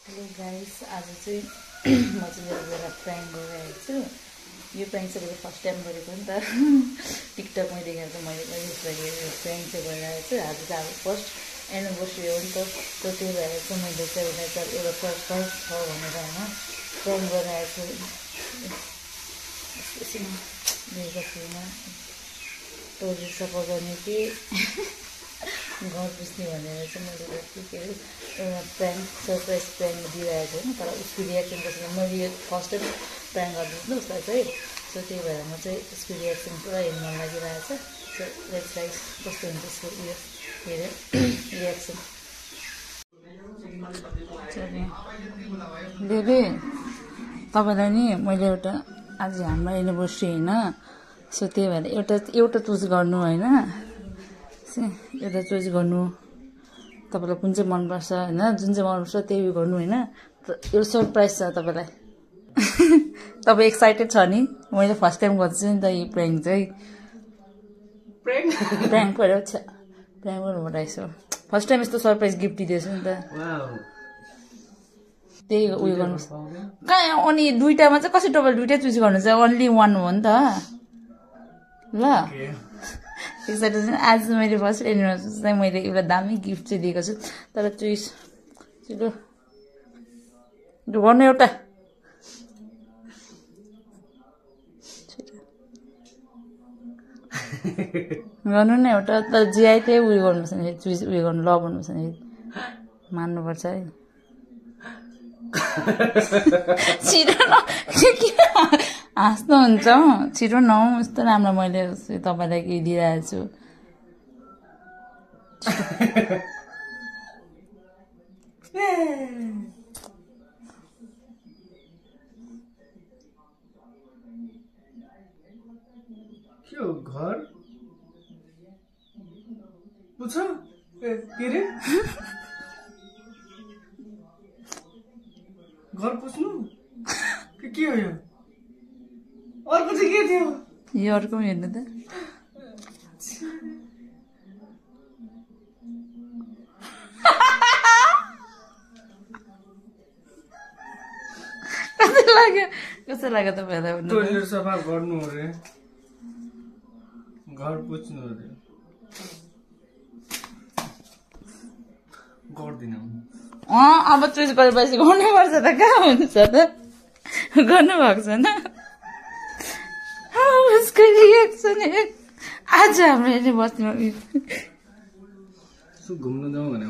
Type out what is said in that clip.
Hello guys, आज चाहिँ म चाहिँ एउटा प्राङ्क गरिरहेको छु। यो प्राङ्क चाहिँ मैले फर्स्ट टाइम गरेको नि त। टिकटकमै देखेर चाहिँ मैले यसरी प्राङ्क चाहिँ गरिरहेको छु। आज चाहिँ अब फर्स्ट एनिभर्सरी हो नि त, त्यही भएर चाहिँ मैले चाहिँ उसलाई चाहिँ एउटा सरप्राइज छ भनेर होइन प्राङ्क गरिरहेको छु। एकछिन देखेको छुइनँ टोइलेट सफा गर्ने कि घर पुस्ने भनेर चाहिँ मैले के अरे एउटा प्राङ्क सरप्राइज प्राङ्क दिइरहेको छु होइन। तर उसको रियाक्सन कसरी मैले यो फर्स्ट टाइम प्राङ्क गरिदिन्छु उसलाई चाहिँ। सो त्यही भएर म चाहिँ उसको रियाक्सन पुरा हेर्नु मन लागिरहेको छ। सो लेट्स गाइस कस्तो हुन्छ उसको उयो के अरे रियाक्सन। दिदी तपाईँलाई नि मैले एउटा आज हाम्रो एनिभर्सरी होइन, सो त्यही भएर एउटा चुज गर्नु होइन, एउटा चोइस गर्नु तपाईँलाई कुन चाहिँ मनपर्छ होइन, जुन चाहिँ मनपर्छ त्यही गर्नु होइन। एउटा सरप्राइज छ तपाईँलाई। तपाईँ एक्साइटेड छ नि? मैले फर्स्ट टाइम गर्दैछु नि त यो प्राङ्क चाहिँ। प्राङ्क पऱ्यो छ प्राङ्क गर्नु रहेछ। फर्स्ट टाइम यस्तो सरप्राइज गिफ्ट दिँदैछु नि त। त्यही उयो गर्नुहोस् कहाँ। अनि दुइटामा चाहिँ कसरी तपाईँले दुइटै चुज गर्नु चाहिँ ओन्ली वान हो नि त ल। एक्साइटेड आज मैले फर्स्ट एनिभर्सरी चाहिँ मैले एउटा दामी गिफ्ट चाहिँ दिएको छु। तर चुइस छिटो गर्नु एउटा गर्नु न एउटा। तर जिआई त्यही उयो गर्नुपर्छ नि, चुइस उयो गर्नु ल भन्नुपर्छ नि, मान्नुपर्छ है। छिटो न के हाँस्नुहुन्छ छिटो न, यस्तो राम्रो मैले तपाईँलाई केही दिइरहेको छु। के हो घर पुछ के रे घर पुछ्नु के हो यो? अर्को चाहिँ के थियो? यो अर्को पनि हेर्नु त। कस्तो लाग्यो तपाईँहरूलाई? टोइलेट सफा गर्नु अरे, घर पुछ्नु अरे, गर्दिन। अब चुज गरेपछि गर्नुपर्छ त, कहाँ हुन्छ त गर्नुभएको छैन। उसको रिएक्सन आज हाम्रो हेर्ने बस्नु घुम्न जाउँ भने